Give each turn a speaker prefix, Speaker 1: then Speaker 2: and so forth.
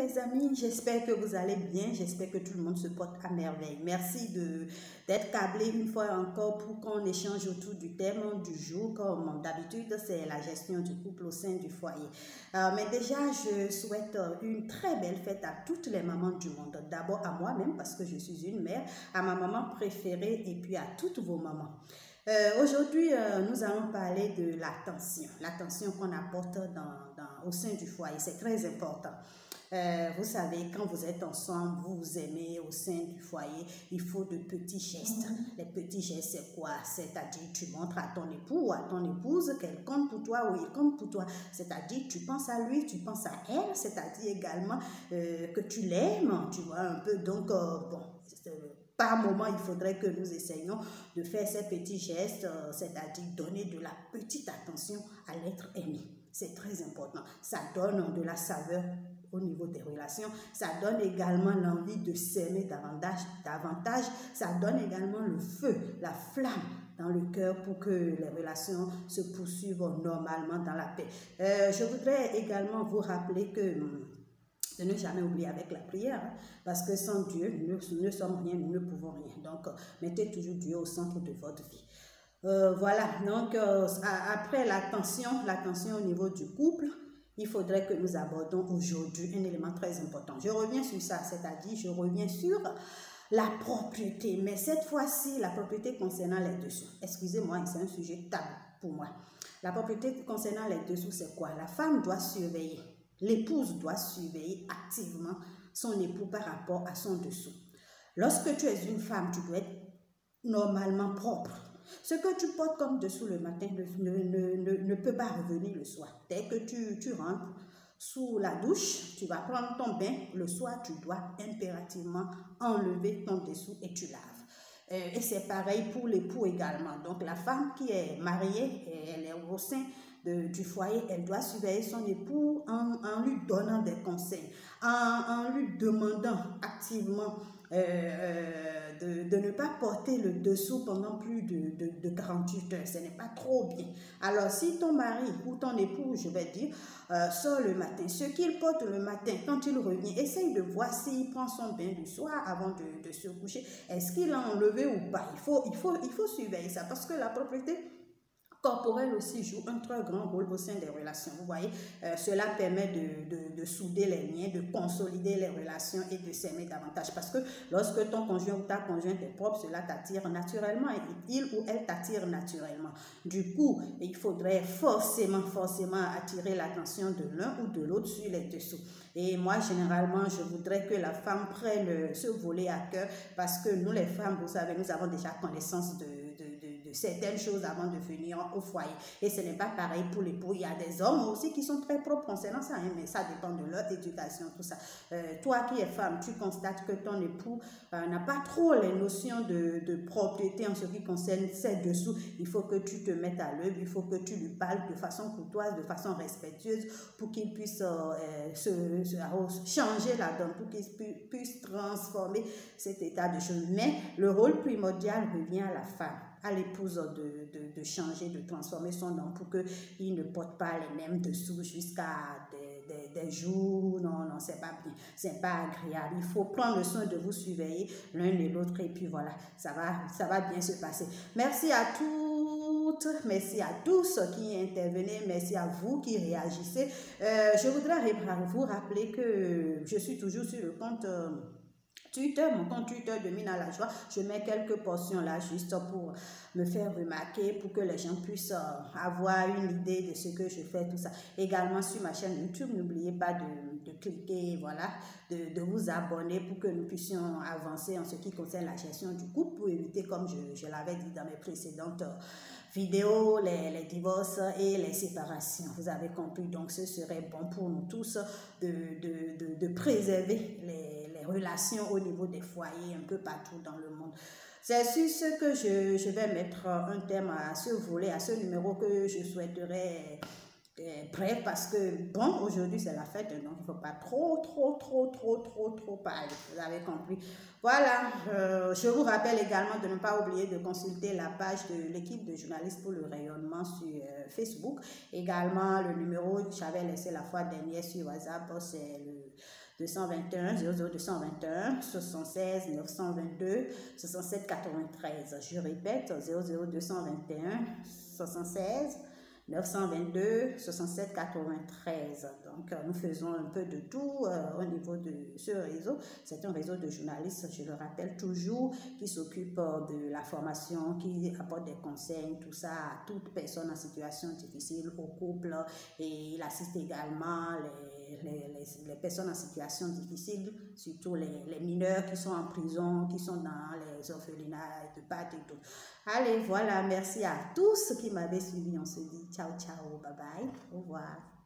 Speaker 1: les amis, j'espère que vous allez bien, j'espère que tout le monde se porte à merveille. Merci d'être câblé une fois encore pour qu'on échange autour du thème du jour. Comme d'habitude, c'est la gestion du couple au sein du foyer. Mais déjà, je souhaite une très belle fête à toutes les mamans du monde. D'abord à moi-même parce que je suis une mère, à ma maman préférée et puis à toutes vos mamans. Aujourd'hui, nous allons parler de l'attention qu'on apporte au sein du foyer. C'est très important. Vous savez, quand vous êtes ensemble, vous vous aimez au sein du foyer, il faut de petits gestes. Les petits gestes, c'est quoi? C'est-à-dire, tu montres à ton époux ou à ton épouse qu'elle compte pour toi ou il compte pour toi. C'est-à-dire, tu penses à lui, tu penses à elle. C'est-à-dire également que tu l'aimes, tu vois un peu. Donc, par moment, il faudrait que nous essayions de faire ces petits gestes, c'est-à-dire donner de la petite attention à l'être aimé. C'est très important. Ça donne de la saveur au niveau des relations. Ça donne également l'envie de s'aimer davantage. Ça donne également le feu, la flamme dans le cœur pour que les relations se poursuivent normalement dans la paix. Je voudrais également vous rappeler que de ne jamais oublier avec la prière, parce que sans Dieu, nous ne sommes rien, nous ne pouvons rien. Donc, mettez toujours Dieu au centre de votre vie. Voilà, donc après l'attention au niveau du couple, il faudrait que nous abordons aujourd'hui un élément très important. Je reviens sur ça, c'est-à-dire je reviens sur la propriété, mais cette fois-ci, la propriété concernant les dessous. Excusez-moi, c'est un sujet tabou pour moi. La propriété concernant les dessous, c'est quoi? La femme doit surveiller. L'épouse doit surveiller activement son époux par rapport à son dessous. Lorsque tu es une femme, tu dois être normalement propre. Ce que tu portes comme dessous le matin ne peut pas revenir le soir. Dès que tu rentres sous la douche, tu vas prendre ton bain. Le soir, tu dois impérativement enlever ton dessous et tu laves. Et c'est pareil pour l'époux également. Donc la femme qui est mariée, elle est au sein du foyer, elle doit surveiller son époux en lui donnant des conseils, en lui demandant activement de ne pas porter le dessous pendant plus de 48 heures. Ce n'est pas trop bien. Alors, si ton mari ou ton époux, je vais dire, sort le matin, ce qu'il porte le matin, quand il revient, essaye de voir s'il prend son bain du soir avant de se coucher. Est-ce qu'il a enlevé ou pas? Il faut surveiller ça parce que la propriété corporelle aussi joue un très grand rôle au sein des relations. Vous voyez, cela permet de souder les liens, de consolider les relations et de s'aimer davantage. Parce que lorsque ton conjoint ou ta conjointe est propre, cela t'attire naturellement et il ou elle t'attire naturellement. Du coup, il faudrait forcément attirer l'attention de l'un ou de l'autre sur les dessous. Et moi, généralement, je voudrais que la femme prenne ce volet à cœur parce que nous, les femmes, vous savez, nous avons déjà connaissance de certaines choses avant de venir au foyer. Et ce n'est pas pareil pour l'époux. Il y a des hommes aussi qui sont très propres concernant ça, hein, mais ça dépend de leur éducation, tout ça. Toi qui es femme, tu constates que ton époux n'a pas trop les notions de propriété en ce qui concerne ses dessous. Il faut que tu te mettes à l'œuvre, il faut que tu lui parles de façon courtoise, de façon respectueuse pour qu'il puisse changer la donne, pour qu'il puisse transformer cet état de choses. Mais le rôle primordial revient à la femme, à l'épouse de changer, de transformer son homme pour qu'il ne porte pas les mêmes dessous jusqu'à des jours. Non, c'est pas bien, c'est pas agréable. Il faut prendre soin de vous surveiller l'un et l'autre et puis voilà, ça va bien se passer. Merci à toutes, merci à tous qui intervenaient, merci à vous qui réagissez. Je voudrais vous rappeler que je suis toujours sur le compte Twitter, mon compte Twitter de Mina la Joie. Je mets quelques portions là juste pour me faire remarquer, pour que les gens puissent avoir une idée de ce que je fais, tout ça. Également sur ma chaîne YouTube, n'oubliez pas de cliquer, voilà, de vous abonner pour que nous puissions avancer en ce qui concerne la gestion du couple, pour éviter, comme je l'avais dit dans mes précédentes vidéos, les divorces et les séparations. Vous avez compris, donc ce serait bon pour nous tous de préserver les relations au niveau des foyers un peu partout dans le monde. C'est sur ce que je vais mettre un terme à ce volet, à ce numéro que je souhaiterais bref, parce que bon, aujourd'hui c'est la fête, donc il ne faut pas trop parler, vous avez compris. Voilà, je vous rappelle également de ne pas oublier de consulter la page de l'équipe de journalistes pour le rayonnement sur Facebook. Également le numéro que j'avais laissé la fois dernière sur WhatsApp, c'est le 221 00221 76 922 67 93. Je répète, 00221 76 922 67 93. Donc, nous faisons un peu de tout au niveau de ce réseau. C'est un réseau de journalistes, je le rappelle toujours, qui s'occupe de la formation, qui apporte des conseils, tout ça à toute personne en situation difficile, au couple, et il assiste également les personnes en situation difficile, surtout les mineurs qui sont en prison, qui sont dans les orphelinats de Pâques et tout. Allez, voilà, merci à tous qui m'avaient suivi. On se dit ciao, ciao, bye bye, au revoir.